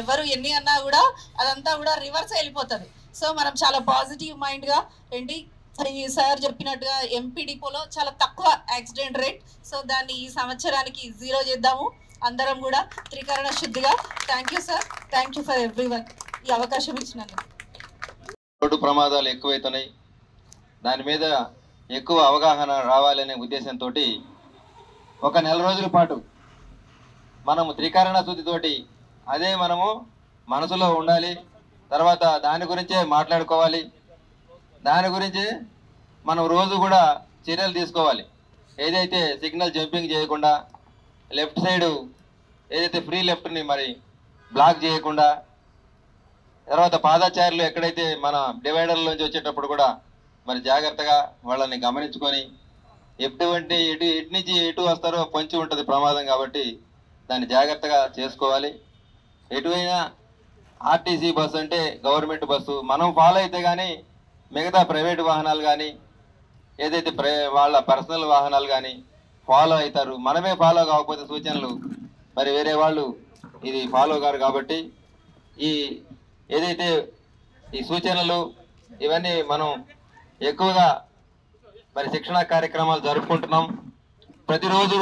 ఎవరు ఎన్ని అన్నా కూడా అదంతా కూడా రివర్స్ వెళ్ళిపోతుంది. సో మనం చాలా పాజిటివ్ మైండ్గా ఏంటి సార్ చెప్పినట్టుగా ఎంపీ డిపోలో చాలా తక్కువ యాక్సిడెంట్ రేట్. సో దాన్ని ఈ సంవత్సరానికి 0 చేద్దాము అందరం కూడా త్రికరణ శుద్ధిగా. Thank you sir, thank you for everyone ఈ అవకాశం ఇచ్చినందుకు. రోడ్డు ప్రమాదాలు ఎక్కువైతున్నాయి, దాని మీద ఎక్కువ అవగాహన రావాలనే ఉద్దేశంతో ఒక నెల రోజుల పాటు మనము త్రికరణ శుద్ధితోటి అదే మనము మనసులో ఉండాలి. తర్వాత దాని గురించే మాట్లాడుకోవాలి, దాని గురించి మనం రోజు కూడా చర్యలు తీసుకోవాలి. ఏదైతే సిగ్నల్ జంపింగ్ చేయకుండా, లెఫ్ట్ సైడు ఏదైతే ఫ్రీ లెఫ్ట్ని మరి బ్లాక్ చేయకుండా, తర్వాత పాదచారులు ఎక్కడైతే మన డివైడర్లోంచి వచ్చేటప్పుడు కూడా మరి జాగ్రత్తగా వాళ్ళని గమనించుకొని, ఎటు నుంచి ఎటు వస్తారో పొంచి ఉంటుంది ప్రమాదం, కాబట్టి దాన్ని జాగ్రత్తగా చేసుకోవాలి. ఎటువైనా ఆర్టీసీ బస్సు అంటే గవర్నమెంట్ బస్సు మనం ఫాలో అయితే కానీ మిగతా ప్రైవేట్ వాహనాలు కానీ ఏదైతే వాళ్ళ పర్సనల్ వాహనాలు కానీ ఫాలో అవుతారు. మనమే ఫాలో కాకపోతే సూచనలు మరి వేరే వాళ్ళు ఇది ఫాలో కారు. కాబట్టి ఏదైతే ఈ సూచనలు ఇవన్నీ మనం ఎక్కువగా మరి శిక్షణ కార్యక్రమాలు జరుపుకుంటున్నాం. ప్రతిరోజు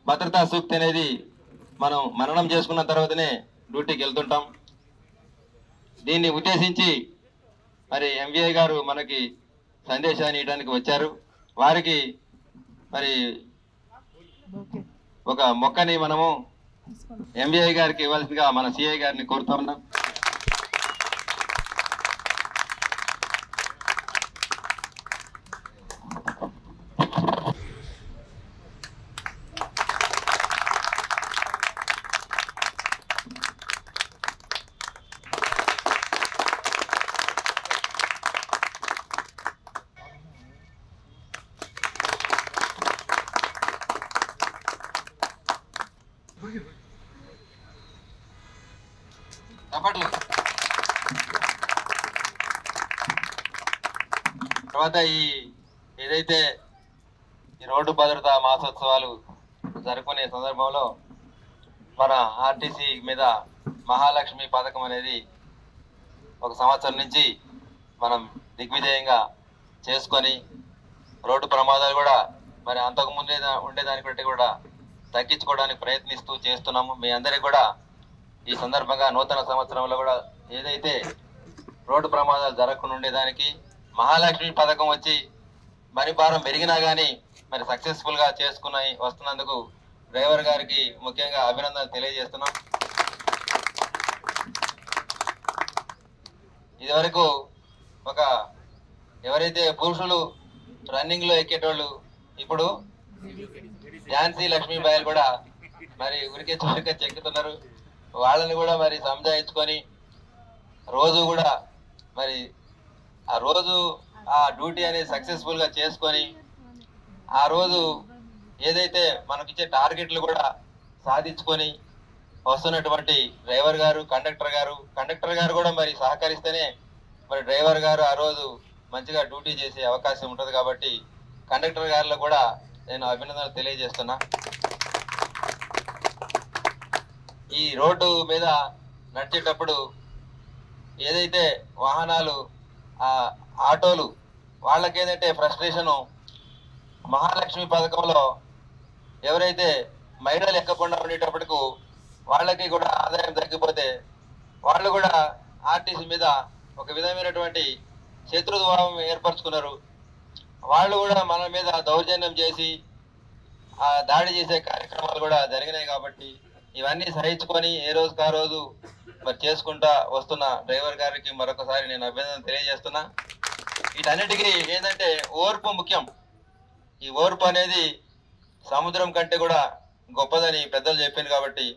భద్రతా సూక్తి అనేది మనం మననం చేసుకున్న తర్వాతనే డ్యూటీకి వెళ్తుంటాం. దీన్ని ఉద్దేశించి మరి ఎంవీఐ గారు మనకి సందేశాన్ని ఇవ్వడానికి వచ్చారు. వారికి మరి ఒక మొక్కని మనము ఎంవీఐ గారికి ఇవ్వాల్సిందిగా మన సిఐ గారిని కోరుతా ఉన్నాం. తర్వాత ఏదైతే ఈ రోడ్డు భద్రతా మాసోత్సవాలు జరుపుకునే సందర్భంలో మన ఆర్టీసీ మీద మహాలక్ష్మి పథకం అనేది 1 సంవత్సరం నుంచి మనం దిగ్విజయంగా చేసుకొని రోడ్డు ప్రమాదాలు కూడా మరి అంతకుముందే ఉండేదాని బట్టి కూడా తగ్గించుకోవడానికి ప్రయత్నిస్తూ చేస్తున్నాము. మీ అందరికీ కూడా ఈ సందర్భంగా నూతన సంవత్సరంలో కూడా ఏదైతే రోడ్డు ప్రమాదాలు జరగకుండా ఉండేదానికి మహాలక్ష్మి పథకం వచ్చి మరి భారం పెరిగినా కానీ మరి సక్సెస్ఫుల్గా వస్తున్నందుకు డ్రైవర్ గారికి ముఖ్యంగా అభినందనలు తెలియజేస్తున్నాం. ఇదివరకు ఎవరైతే పురుషులు రన్నింగ్లో ఎక్కేటోళ్ళు ఇప్పుడు ఝాన్సీ లక్ష్మీబాయిలు కూడా మరి ఉరికే చెక్కుతున్నారు. వాళ్ళని కూడా మరి సంజాయించుకొని రోజు కూడా మరి ఆ రోజు ఆ డ్యూటీ అనేది సక్సెస్ఫుల్గా చేసుకొని ఆ రోజు ఏదైతే మనకిచ్చే టార్గెట్లు కూడా సాధించుకొని వస్తున్నటువంటి డ్రైవర్ గారు, కండక్టర్ గారు కూడా మరి సహకరిస్తేనే మరి డ్రైవర్ గారు ఆ రోజు మంచిగా డ్యూటీ చేసే అవకాశం ఉంటుంది. కాబట్టి కండక్టర్ గారిలో కూడా నేను అభినందనలు తెలియజేస్తున్నా. ఈ రోడ్డు మీద నడిచేటప్పుడు ఏదైతే వాహనాలు ఆటోలు వాళ్ళకి ఏదైతే ఫ్రస్ట్రేషను, మహాలక్ష్మి పథకంలో ఎవరైతే మహిళలు ఎక్కకుండా ఉండేటప్పటికు వాళ్ళకి కూడా ఆదాయం తగ్గిపోతే వాళ్ళు కూడా ఆర్టీసీ మీద ఒక విధమైనటువంటి శత్రుత్వం ఏర్పరచుకున్నారు. వాళ్ళు కూడా మన మీద దౌర్జన్యం చేసి దాడి చేసే కార్యక్రమాలు కూడా జరిగినాయి. కాబట్టి ఇవన్నీ సహించుకొని ఏ రోజుకి ఆ రోజు మరి చేసుకుంటా వస్తున్న డ్రైవర్ గారికి మరొకసారి నేను అభినందన తెలియజేస్తున్నా. వీటన్నిటికీ ఏంటంటే ఓర్పు ముఖ్యం. ఈ ఓర్పు అనేది సముద్రం కంటే కూడా గొప్పదని పెద్దలు చెప్పాను. కాబట్టి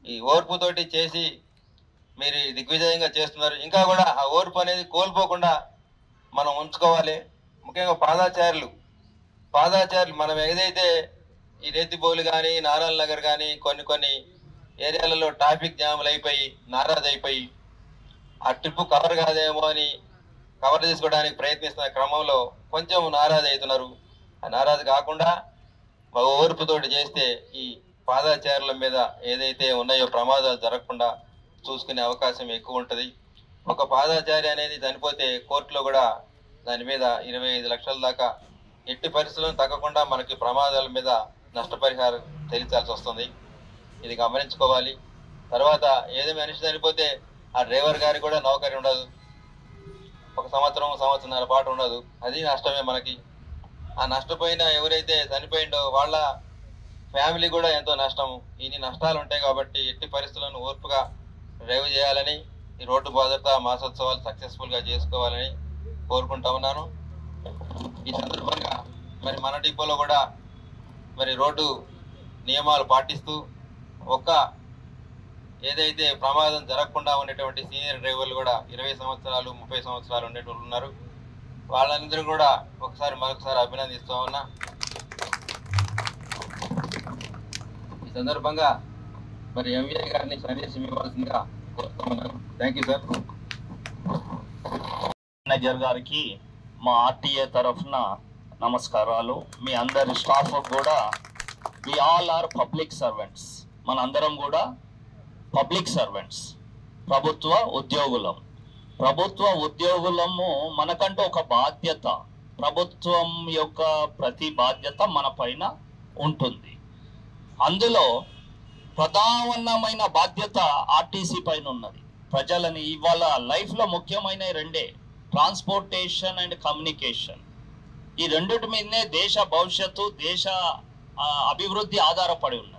ఈ ఓర్పుతోటి చేసి మీరు దిగ్విజయంగా చేస్తున్నారు. ఇంకా కూడా ఆ ఓర్పు అనేది కోల్పోకుండా మనం ఉంచుకోవాలి. ముఖ్యంగా పాదాచారులు మనం ఏదైతే ఈ రేతిబోలు కానీ, నారాయణ నగర్ కానీ కొన్ని ఏరియాలలో ట్రాఫిక్ జాములు అయిపోయి నారాజ్ అయిపోయి ఆ ట్రిప్ కవర్ కాదేమో అని కవర్ చేసుకోవడానికి ప్రయత్నిస్తున్న క్రమంలో కొంచెం నారాజ్ అవుతున్నారు. ఆ నారాజ్ కాకుండా ఓర్పుతోటి చేస్తే ఈ పాదాచారుల మీద ఏదైతే ఉన్నాయో ప్రమాదాలు జరగకుండా చూసుకునే అవకాశం ఎక్కువ ఉంటుంది. ఒక పాదాచారి అనేది చనిపోతే కోర్టులో కూడా దాని మీద 25 లక్షల దాకా ఎట్టి పరిస్థితుల్లో తగ్గకుండా మనకి ప్రమాదాల మీద నష్టపరిహారం చెల్లించాల్సి వస్తుంది. ఇది గమనించుకోవాలి. తర్వాత ఏదో మనిషి చనిపోతే ఆ డ్రైవర్ గారికి కూడా నౌకరీ ఉండదు, ఒక సంవత్సరంన్నర పాటు ఉండదు. అది నష్టమే మనకి. ఆ నష్టపోయిన ఎవరైతే చనిపోయిండో వాళ్ళ ఫ్యామిలీ కూడా ఎంతో నష్టము. ఇన్ని నష్టాలు ఉంటాయి కాబట్టి ఎట్టి పరిస్థితులను ఓర్పుగా డ్రైవ్ చేయాలని, ఈ రోడ్డు భద్రతా మాసోత్సవాలు సక్సెస్ఫుల్గా చేసుకోవాలని కోరుకుంటా ఉన్నాను. ఈ సందర్భంగా మరి మన డిపోలో కూడా మరి రోడ్డు నియమాలు పాటిస్తూ ఏదైతే ప్రమాదం జరగకుండా ఉండేటువంటి సీనియర్ డ్రైవర్లు కూడా 20 సంవత్సరాలు 30 సంవత్సరాలు ఉండేటోళ్ళు ఉన్నారు. వాళ్ళందరూ కూడా మరొకసారి అభినందిస్తూ ఉన్నా. ఈ సందర్భంగా మరి ఎంవీఏ గారిని సందేశం ఇవ్వాల్సిందిగా కోరుతూ ఉన్నాను. Thank you sir. మేనేజర్ గారికి మా ఆర్టీఏ తరఫున నమస్కారాలు. మీ అందరి స్టాఫ్ కూడా we all are public servants. మన అందరం కూడా పబ్లిక్ సర్వెంట్స్, ప్రభుత్వ ఉద్యోగులము. మనకంటూ ఒక బాధ్యత, ప్రభుత్వం యొక్క ప్రతి బాధ్యత మన పైన ఉంటుంది. అందులో ప్రధానమైన బాధ్యత ఆర్టీసీ పైన ఉన్నది. ప్రజలని ఇవాళ లైఫ్లో ముఖ్యమైన రెండే, ట్రాన్స్పోర్టేషన్ అండ్ కమ్యూనికేషన్. ఈ రెండిటి మీదనే దేశ భవిష్యత్తు, దేశ అభివృద్ధి ఆధారపడి ఉన్నది.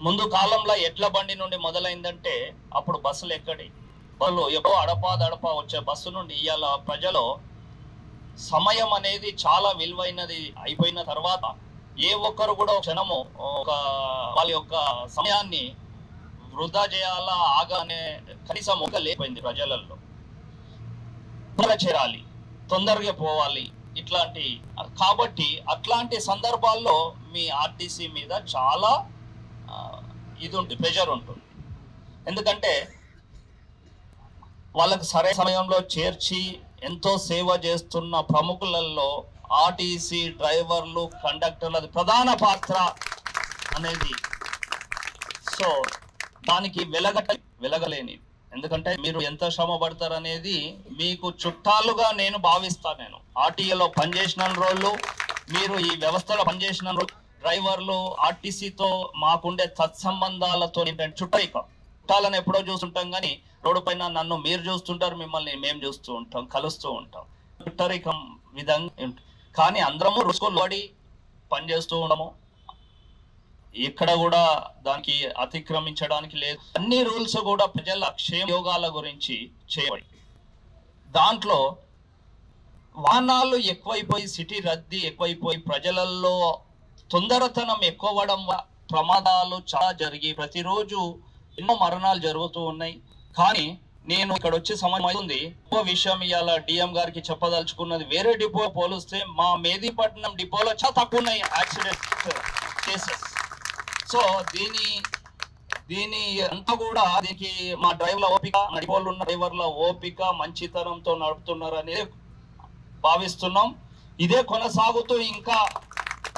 ముందు కాలంలో ఎడ్ల బండి నుండి మొదలైందంటే అప్పుడు బస్సులు బస్సులు ఎప్పుడో అడపా వచ్చే బస్సు నుండి ఇవాళ ప్రజలు సమయం అనేది చాలా విలువైనది అయిపోయిన తర్వాత ఏ ఒక్కరు కూడా క్షణము వాళ్ళ యొక్క సమయాన్ని వృధా చేయాలా ఆగానే కనీసం ఒక లేకపోయింది ప్రజలలో. చేరాలి, తొందరగా పోవాలి కాబట్టి అట్లాంటి సందర్భాల్లో మీ ఆర్టీసీ మీద చాలా ప్రెషర్ ఉంటుంది. ఎందుకంటే వాళ్ళకి సరైన సమయంలో చేర్చి ఎంతో సేవ చేస్తున్న ప్రముఖులలో ఆర్టీసీ డ్రైవర్లు, కండక్టర్లు అది ప్రధాన పాత్ర అనేది. సో దానికి వెలగలేని, ఎందుకంటే మీరు ఎంత శ్రమ పడతారు అనేది మీకు చుట్టాలుగా నేను భావిస్తాను. నేను ఆర్టీఏలో పనిచేసిన రోజులు, మీరు ఈ వ్యవస్థలో పనిచేసిన డ్రైవర్లు ఆర్టీసీతో మాకుండే సత్సంబంధాలతో చుట్టాలను ఎప్పుడో చూస్తుంటాం, కానీ రోడ్డు పైన నన్ను మీరు చూస్తుంటారు, మిమ్మల్ని మేము చూస్తూ ఉంటాం, కలుస్తూ ఉంటాం. చుట్టరికం విధంగా కానీ అందరము రోజుకోబడి పనిచేస్తూ ఉండము. ఎక్కడ కూడా దానికి అతిక్రమించడానికి లేదు. అన్ని రూల్స్ కూడా ప్రజల క్షేమయోగాల గురించి చేయబడి, దాంట్లో వాహనాలు ఎక్కువైపోయి, సిటీ రద్దీ ఎక్కువైపోయి, ప్రజలలో తొందరతనం ఎక్కువడం ప్రమాదాలు చాలా జరిగి ప్రతిరోజు ఎన్నో మరణాలు జరుగుతూ ఉన్నాయి. కానీ నేను ఇక్కడ వచ్చే సమయం అవుతుంది. ఇంకో విషయం ఇవాళ డిఎం గారికి చెప్పదలుచుకున్నది, వేరే డిపో పోలిస్తే మా మేదీపట్నం డిపోలో చాలా తక్కువ ఉన్నాయి యాక్సిడెంట్ కేసెస్. సో దీని అంతా కూడా దీనికి మా డ్రైవర్ల ఓపిక, డిపోలు ఉన్న డ్రైవర్ల ఓపిక, మంచితనంతో నడుపుతున్నారు అనేది భావిస్తున్నాం. ఇదే కొనసాగుతూ ఇంకా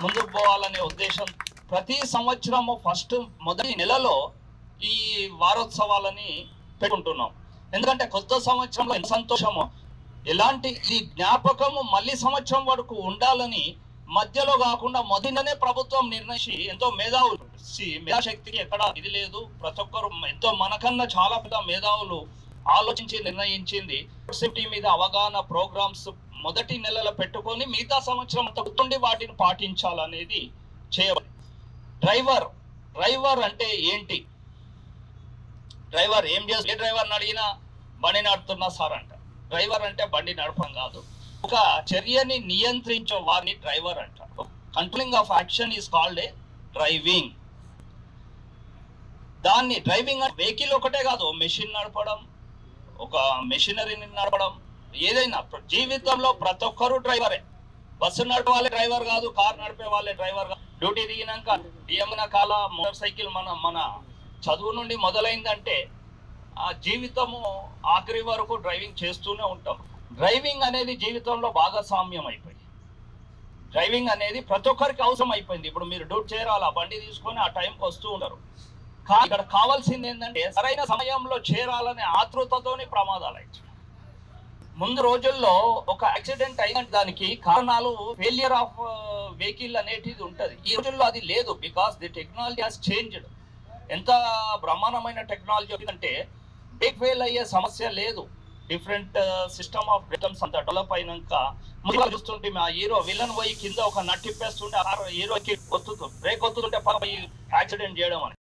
ముందుకు పోవాలనే ఉద్దేశం. ప్రతి సంవత్సరము మొదటి నెలలో ఈ వారోత్సవాలని పెట్టుకుంటున్నాం. ఎందుకంటే కొత్త సంవత్సరంలో ఎంత సంతోషమో, ఎలాంటి ఈ జ్ఞాపకము మళ్ళీ సంవత్సరం వరకు ఉండాలని మధ్యలో కాకుండా మొదటినే ప్రభుత్వం నిర్ణయించి, ఎంతో మేధాశక్తికి ఎక్కడ ఇది లేదు, ప్రతి ఒక్కరు ఎంతో మనకన్నా చాలా పెద్ద మేధావులు ఆలోచించి నిర్ణయించింది. సేఫ్టీ మీద అవగాహన ప్రోగ్రామ్స్ మొదటి నెలలో పెట్టుకొని మిగతా సంవత్సరం గుర్తుండి వాటిని పాటించాలనేది చేయబడి. డ్రైవర్ అంటే ఏంటి, డ్రైవర్ ఏం చేస్తారు? ఏ డ్రైవర్ని అడిగినా బండి నడుపుతున్నా సార్ అంట. డ్రైవర్ అంటే బండి నడపడం కాదు, ఒక చర్యని నియంత్రించే వారిని డ్రైవర్ అంటారు. Controlling of action is called a driving. దాన్ని డ్రైవింగ్ అంటే వెహికల్ ఒకటే కాదు, మెషిన్ నడపడం, ఒక మెషినరీని నడపడం, ఏదైనా జీవితంలో ప్రతి ఒక్కరు డ్రైవరే. బస్సు నడిపే వాళ్ళే డ్రైవర్ కాదు, కార్ నడిపే వాళ్ళే డ్రైవర్ కాదు. డ్యూటీ దిగినాక ఏమైనా కాల మోటార్ సైకిల్ మన చదువు నుండి మొదలైందంటే ఆ జీవితము ఆఖరి వరకు డ్రైవింగ్ చేస్తూనే ఉంటాం. డ్రైవింగ్ అనేది జీవితంలో భాగస్వామ్యం అయిపోయింది. డ్రైవింగ్ అనేది ప్రతి ఒక్కరికి అవసరం అయిపోయింది. ఇప్పుడు మీరు డ్యూటీ చేరాలి, ఆ బండి తీసుకొని ఆ టైంకి వస్తూ ఉంటారు. కానీ ఇక్కడ కావాల్సింది ఏంటంటే సరైన సమయంలో చేరాలనే ఆతృతతోని ప్రమాదాలు అవుతాయి. ముందు రోజుల్లో ఒక యాక్సిడెంట్ అయిన దానికి కారణాలు ఫెయిలియర్ ఆఫ్ వెహికల్ అనేటిది ఉంటది. ఈ రోజుల్లో అది లేదు. Because the technology has changed. ఎంత బ్రహ్మాండమైన టెక్నాలజీ అంటే బ్రేక్ ఫెయిల్ అయ్యే సమస్య లేదు. డిఫరెంట్ సిస్టమ్ ఆఫ్ బ్రేకమ్స్ అంతా డెవలప్ అయినాక ముందుగా చూస్తుంటే ఆ హీరో విలన్ పోయి కింద ఒక నట్టిప్పేస్తుంటే ఆ హీరోకి బ్రేక్ ఒత్తుతుంటే యాక్సిడెంట్ చేయడం అని.